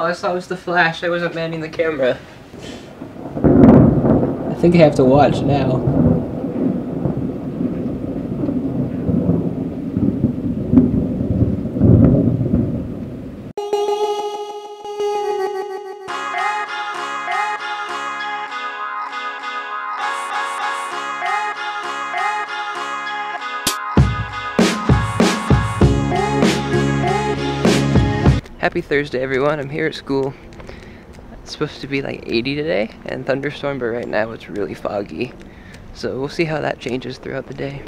All I saw was the flash. I wasn't manning the camera. I think I have to watch now. Happy Thursday, everyone. I'm here at school. It's supposed to be like 80 today and thunderstorm, but right now it's really foggy. So we'll see how that changes throughout the day.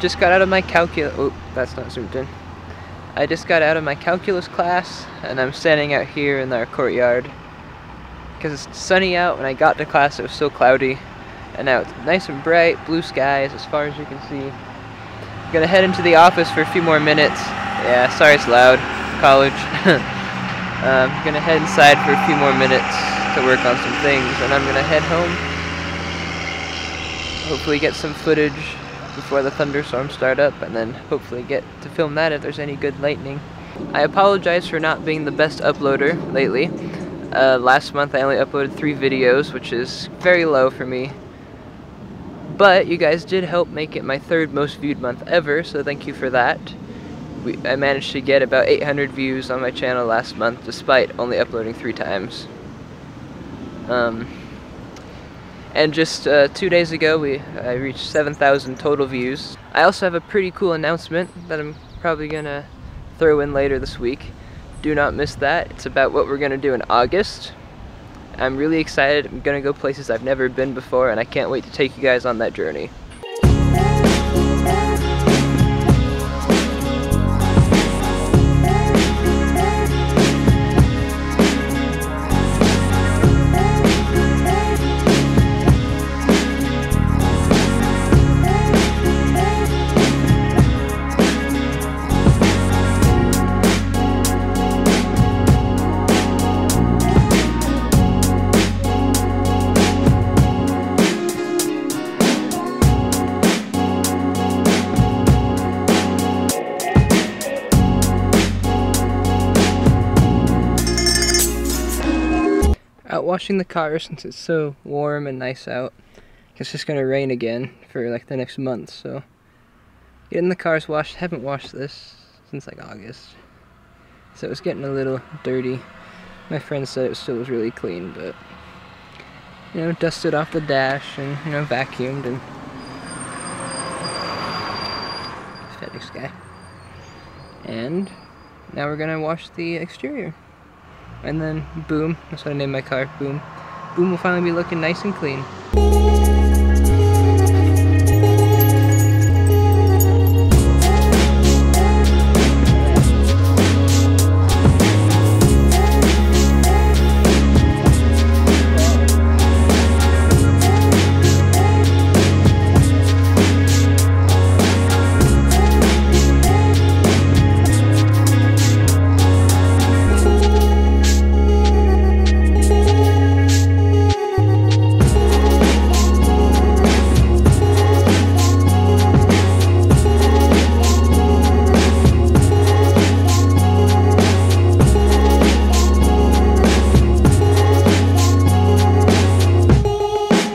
Just got out of my oh, that's not zoomed in. I just got out of my calculus class and I'm standing out here in our courtyard because it's sunny out. When I got to class it was so cloudy, and now it's nice and bright, blue skies as far as you can see. I'm gonna head into the office for a few more minutes. Yeah, sorry it's loud, college. I'm gonna head inside for a few more minutes to work on some things, and I'm gonna head home. Hopefully get some footage before the thunderstorms start up, and then hopefully get to film that if there's any good lightning. I apologize for not being the best uploader lately. Last month I only uploaded 3 videos, which is very low for me. But you guys did help make it my 3rd most viewed month ever, so thank you for that. I managed to get about 800 views on my channel last month, despite only uploading 3 times. And just 2 days ago, I reached 7,000 total views. I also have a pretty cool announcement that I'm probably gonna throw in later this week. Do not miss that. It's about what we're gonna do in August. I'm really excited. I'm gonna go places I've never been before, and I can't wait to take you guys on that journey. Out washing the car since it's so warm and nice out. It's just gonna rain again for like the next month, so getting the cars washed. Haven't washed this since like August, so it was getting a little dirty. My friend said it still was really clean, but you know, dusted off the dash and, you know, vacuumed and FedEx guy. And now we're gonna wash the exterior. And then boom, that's what I named my car, boom. Boom will finally be looking nice and clean.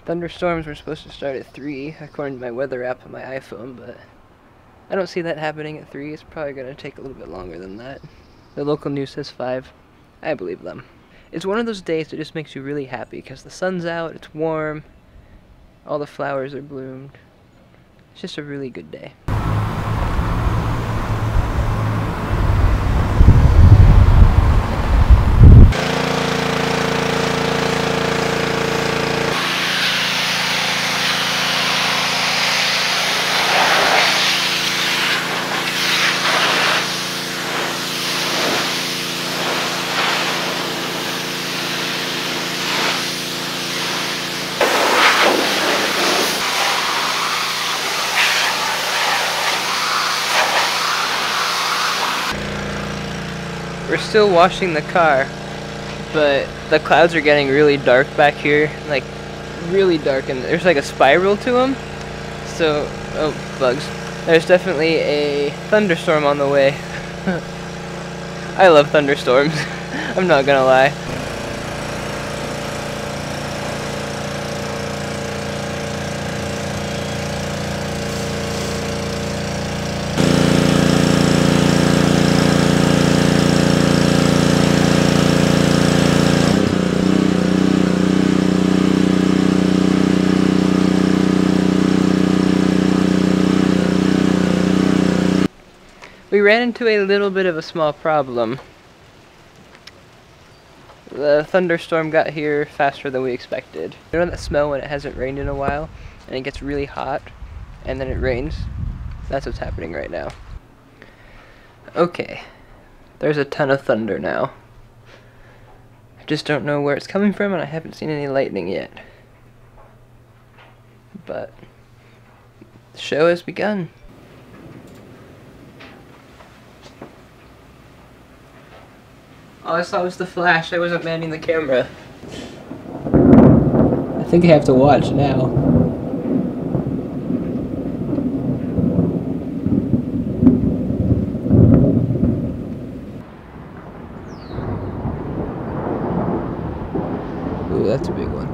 Thunderstorms were supposed to start at 3 according to my weather app on my iPhone, but I don't see that happening at 3. It's probably going to take a little bit longer than that. The local news says 5. I believe them. It's one of those days that just makes you really happy because the sun's out, it's warm, all the flowers are bloomed. It's just a really good day. we're still washing the car, but the clouds are getting really dark back here, like really dark, and there's like a spiral to them. So, oh, bugs. There's definitely a thunderstorm on the way. I love thunderstorms. I'm not gonna lie. We ran into a little bit of a small problem. The thunderstorm got here faster than we expected. You know that smell when it hasn't rained in a while and it gets really hot and then it rains? That's what's happening right now. Okay, there's a ton of thunder now. I just don't know where it's coming from and I haven't seen any lightning yet. But the show has begun. All I saw was the flash. I wasn't manning the camera. I think I have to watch now. Ooh, that's a big one.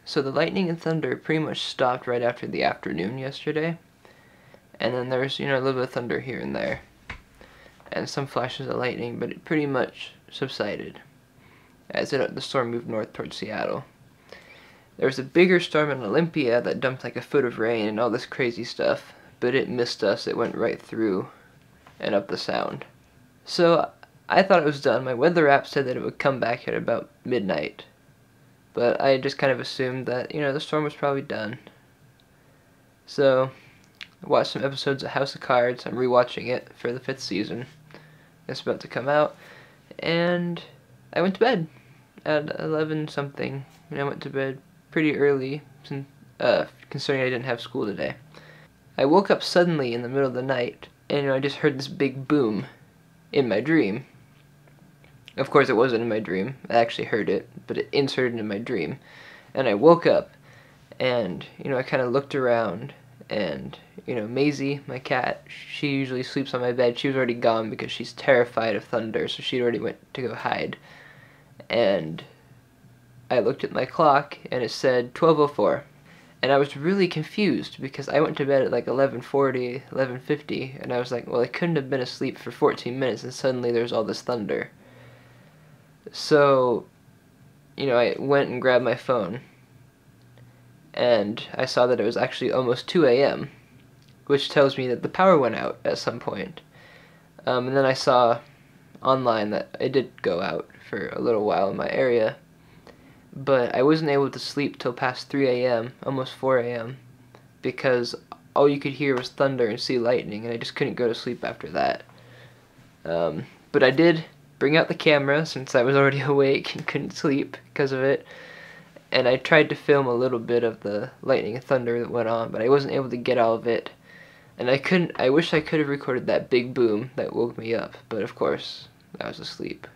So the lightning and thunder pretty much stopped right after the afternoon yesterday. And then there's, a little bit of thunder here and there. And some flashes of lightning, but it pretty much subsided as the storm moved north towards Seattle. There was a bigger storm in Olympia that dumped like a foot of rain and all this crazy stuff, but it missed us. It went right through and up the sound. So I thought it was done. My weather app said that it would come back at about midnight. But I just kind of assumed that, the storm was probably done. So, I watched some episodes of House of Cards. I'm rewatching it for the 5th season. It's about to come out. And I went to bed at 11 something. And I went to bed pretty early, considering I didn't have school today. I woke up suddenly in the middle of the night, and I just heard this big boom in my dream. Of course, it wasn't in my dream. I actually heard it, but it inserted in my dream. And I woke up, and, I kind of looked around, and, Maisie, my cat, she usually sleeps on my bed. She was already gone because she's terrified of thunder, so she already went to go hide. And I looked at my clock, and it said 12:04. And I was really confused, because I went to bed at like 11:40, 11:50, and I was like, well, I couldn't have been asleep for 14 minutes, and suddenly there's all this thunder. So, I went and grabbed my phone, and I saw that it was actually almost 2 a.m., which tells me that the power went out at some point. And then I saw online that it did go out for a little while in my area, but I wasn't able to sleep till past 3 a.m., almost 4 a.m., because all you could hear was thunder and see lightning, and I just couldn't go to sleep after that. But I did bring out the camera since I was already awake and couldn't sleep because of it, and I tried to film a little bit of the lightning and thunder that went on, but I wasn't able to get all of it. And I wish I could have recorded that big boom that woke me up, but of course, I was asleep.